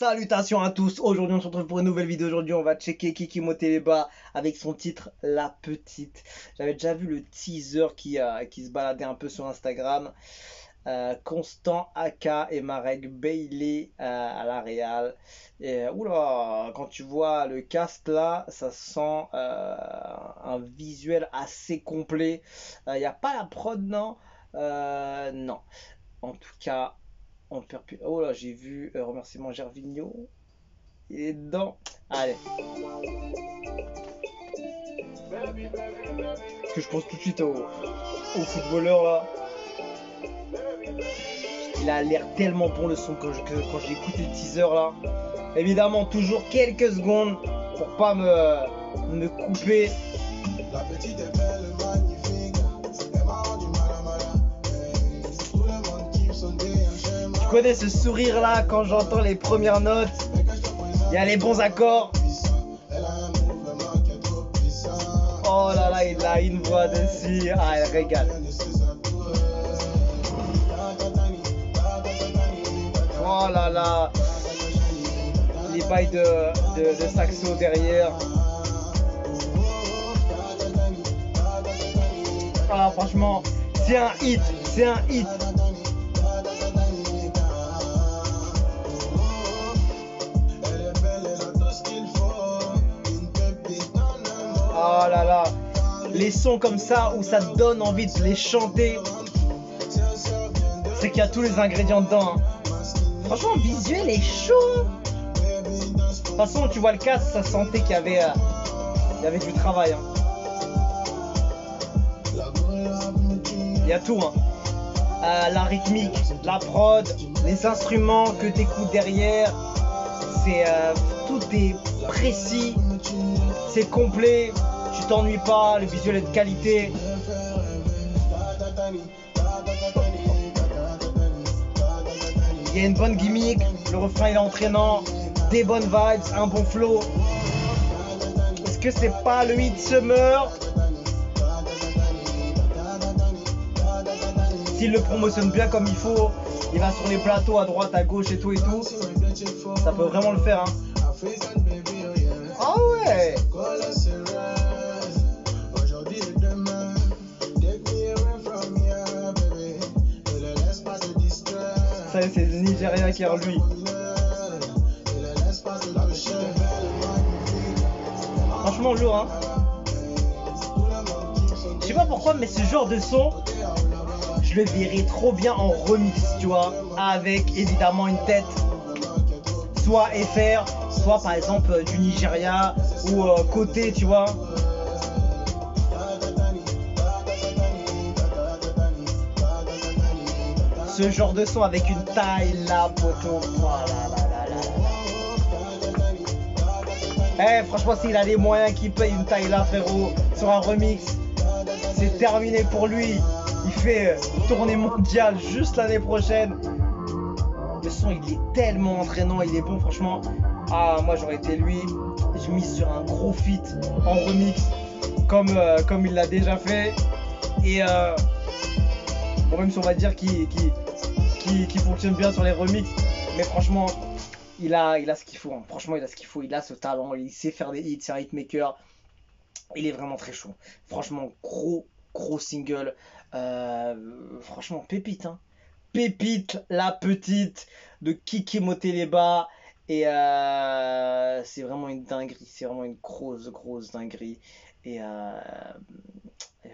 Salutations à tous, aujourd'hui on se retrouve pour une nouvelle vidéo. Aujourd'hui on va checker Kiki Moteleba avec son titre La Petite. J'avais déjà vu le teaser qui se baladait un peu sur Instagram. Constant Aka et Marek Bailey à la Real. Et oula, quand tu vois le cast là, ça sent un visuel assez complet. Il n'y a pas la prod, non? Non. En tout cas, on perd plus. Oh là, j'ai vu remerciement Gervinho. Il est dedans. Allez. Parce que je pense tout de suite au footballeur là. Il a l'air tellement bon le son quand j'ai écouté le teaser là. Évidemment, toujours quelques secondes pour pas me couper. La petite est belle, magnifique. Elle m'a rendu mal. Tout le monde kiffe son DM. Tu connais ce sourire là quand j'entends les premières notes. Il y a les bons accords. Oh là là, il a une voix dessus. Ah, elle régale. Oh là là, les bails de saxo derrière. Ah franchement, c'est un hit, c'est un hit. Oh là là, les sons comme ça où ça te donne envie de les chanter, c'est qu'il y a tous les ingrédients dedans. Hein. Franchement, le visuel est chaud. De toute façon, tu vois le cast, ça sentait qu'il y avait du travail. Hein. Il y a tout. Hein. La rythmique, la prod, les instruments que tu écoutes derrière. Tout est précis, c'est complet. Tu t'ennuies pas, le visuel est de qualité. Il y a une bonne gimmick, le refrain il est entraînant, des bonnes vibes, un bon flow. Est-ce que c'est pas le hit Summer? S'il le promotionne bien comme il faut, il va sur les plateaux à droite, à gauche et tout, ça peut vraiment le faire. Hein. Ah ouais. Ça c'est le Nigeria qui est lui. Franchement lourd hein. Je sais pas pourquoi mais ce genre de son je le verrais trop bien en remix tu vois. Avec évidemment une tête soit FR, soit par exemple du Nigeria ou côté tu vois. Ce genre de son avec une taille là, poteau. Eh, franchement, s'il a les moyens qu'il paye une taille là, frérot, sur un remix, c'est terminé pour lui. Il fait tournée mondiale juste l'année prochaine. Le son, il est tellement entraînant, il est bon, franchement. Ah, moi, j'aurais été lui. Je mise sur un gros feat en remix, comme il l'a déjà fait. Et bon, même si on va dire qui fonctionne bien sur les remixes, mais franchement il a ce qu'il faut. Hein. Franchement il a ce qu'il faut, il a ce talent, il sait faire des hits, c'est un hitmaker, il est vraiment très chaud. Franchement gros single, franchement pépite hein. Pépite la petite de Kiki Moteleba et c'est vraiment une dinguerie, c'est vraiment une grosse dinguerie et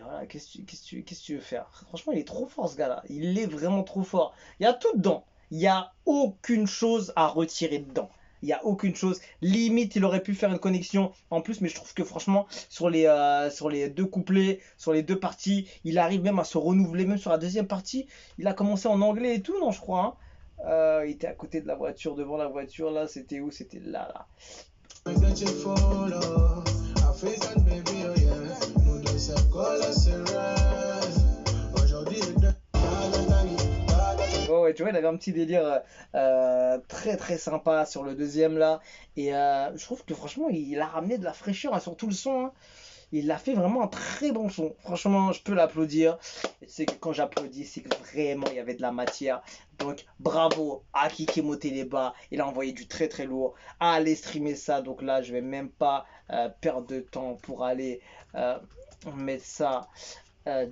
voilà, qu'est-ce que tu veux faire? Franchement, il est trop fort ce gars-là. Il est vraiment trop fort. Il y a tout dedans. Il n'y a aucune chose à retirer dedans. Il n'y a aucune chose. Limite, il aurait pu faire une connexion en plus, mais je trouve que franchement, sur les deux couplets, sur les deux parties, il arrive même à se renouveler. Même sur la deuxième partie, il a commencé en anglais et tout, non, je crois. Hein. Il était à côté de la voiture, devant la voiture. Là, c'était où? C'était là. Oh ouais, tu vois, il avait un petit délire très sympa sur le deuxième là. Et je trouve que franchement, il a ramené de la fraîcheur hein, sur tout le son. Hein. Il a fait vraiment un très bon son. Franchement, je peux l'applaudir. C'est que quand j'applaudis, c'est que vraiment il y avait de la matière. Donc bravo à Kiki Moteleba. Il a envoyé du très très lourd. Allez streamer ça. Donc là, je vais même pas perdre de temps pour aller mettre ça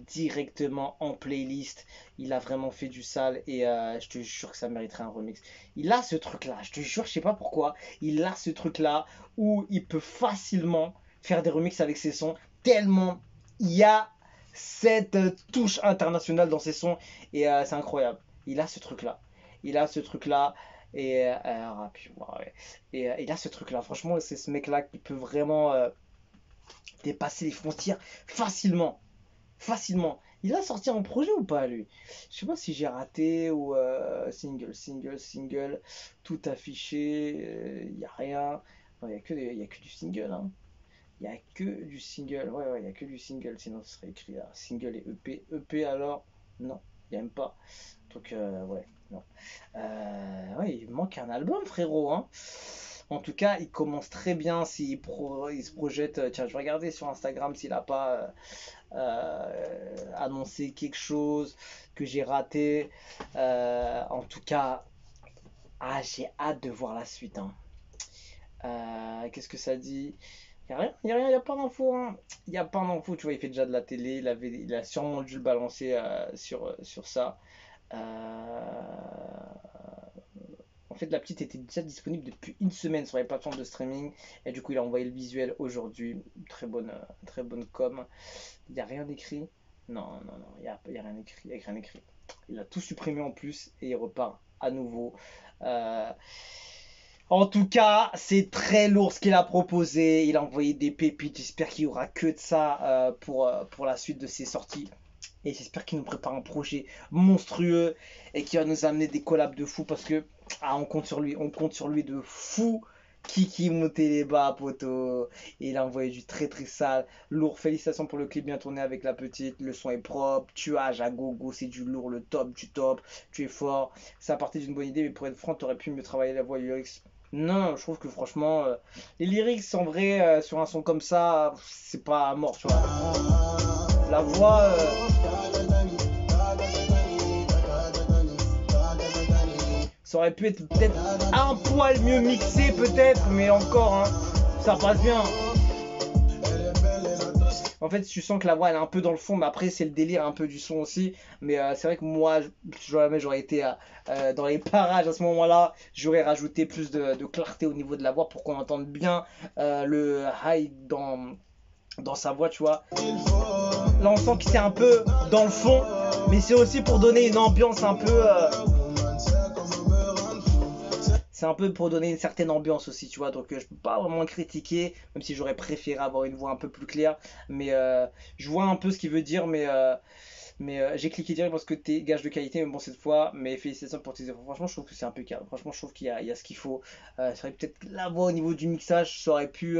directement en playlist. Il a vraiment fait du sale et je te jure que ça mériterait un remix. Il a ce truc là, je te jure, je sais pas pourquoi, il a ce truc là où il peut facilement faire des remixes avec ses sons, tellement il y a cette touche internationale dans ses sons et c'est incroyable. Il a ce truc là, il a ce truc là. Et, ouais. Et il a ce truc là, franchement c'est ce mec là qui peut vraiment dépasser les frontières facilement. Facilement. Il a sorti un projet ou pas, lui? Je sais pas si j'ai raté ou single, tout affiché, il n'y a rien. Il n'y a, y a que du single, hein. Il n'y a que du single. Ouais, il n'y a que du single, sinon ce serait écrit là. Single et EP. EP alors, non, il n'y a même pas. Donc, ouais, non. Ouais, il manque un album, frérot, hein. En tout cas, il commence très bien il se projette. Tiens, je vais regarder sur Instagram s'il n'a pas annoncer quelque chose que j'ai raté. En tout cas, j'ai hâte de voir la suite, hein. Qu'est-ce que ça dit? Il n'y a rien, il n'y a rien, il a pas d'infos, hein. Il n'y a pas d'infos, tu vois, il fait déjà de la télé, il a sûrement dû le balancer sur ça. En fait, la petite était déjà disponible depuis une semaine sur les plateformes de streaming. Et du coup, il a envoyé le visuel aujourd'hui. Très bonne com. Il n'y a rien d'écrit. Non, il n'y a rien écrit. Il y a rien écrit. Il a tout supprimé en plus et il repart à nouveau. Euh, En tout cas, c'est très lourd ce qu'il a proposé. Il a envoyé des pépites. J'espère qu'il n'y aura que de ça pour la suite de ses sorties. Et j'espère qu'il nous prépare un projet monstrueux et qui va nous amener des collabs de fou parce que on compte sur lui de fou. Kiki monter les bas, poto. Et il a envoyé du très très sale. Lourd, félicitations pour le clip bien tourné avec la petite. Le son est propre. Tuage à gogo, c'est du lourd, le top du top. Tu es fort. Ça partait d'une bonne idée, mais pour être franc, t'aurais pu mieux travailler la voix lyrics. Non, je trouve que franchement, les lyrics en vrai, sur un son comme ça, c'est pas mort, tu vois. La voix. Ça aurait pu être peut-être un poil mieux mixé, peut-être, mais encore, hein, ça passe bien. En fait, tu sens que la voix elle est un peu dans le fond, mais après, c'est le délire un peu du son aussi. Mais c'est vrai que moi, j'aurais été dans les parages à ce moment-là, j'aurais rajouté plus de clarté au niveau de la voix pour qu'on entende bien le high dans sa voix, tu vois. Là, on sent que c'est un peu dans le fond, mais c'est aussi pour donner une ambiance un peu. C'est un peu pour donner une certaine ambiance aussi, tu vois. Donc, je peux pas vraiment critiquer, même si j'aurais préféré avoir une voix un peu plus claire. Mais je vois un peu ce qu'il veut dire, mais j'ai cliqué direct parce que t'es gage de qualité. Mais bon, cette fois, mais félicitations pour tes efforts. Franchement, je trouve que c'est impeccable. Franchement, je trouve qu'il y a ce qu'il faut. C'est vrai que peut-être la voix au niveau du mixage, ça aurait pu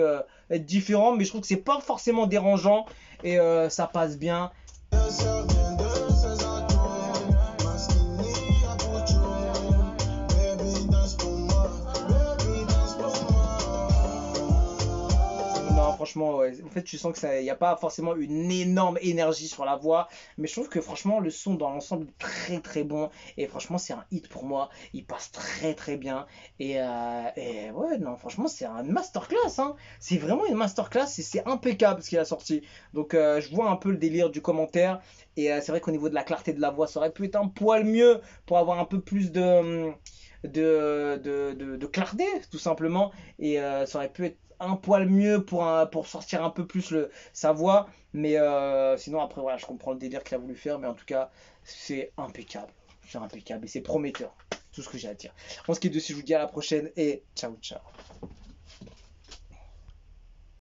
être différent, mais je trouve que c'est pas forcément dérangeant et ça passe bien. Non, franchement, ouais. En fait, tu sens que ça, y a pas forcément une énorme énergie sur la voix, mais je trouve que franchement, le son dans l'ensemble est très très bon. Et franchement, c'est un hit pour moi. Il passe très très bien. Et ouais, non, franchement, c'est un masterclass, hein. C'est vraiment une masterclass et c'est impeccable ce qu'il a sorti. Donc, je vois un peu le délire du commentaire. Et c'est vrai qu'au niveau de la clarté de la voix, ça aurait pu être un poil mieux pour avoir un peu plus de clarté, tout simplement. Et ça aurait pu être un poil mieux pour sortir un peu plus sa voix. Mais sinon, après, voilà, je comprends le délire qu'il a voulu faire. Mais en tout cas, c'est impeccable. C'est impeccable et c'est prometteur. Tout ce que j'ai à dire. On se quitte dessus, je vous dis à la prochaine et ciao, ciao.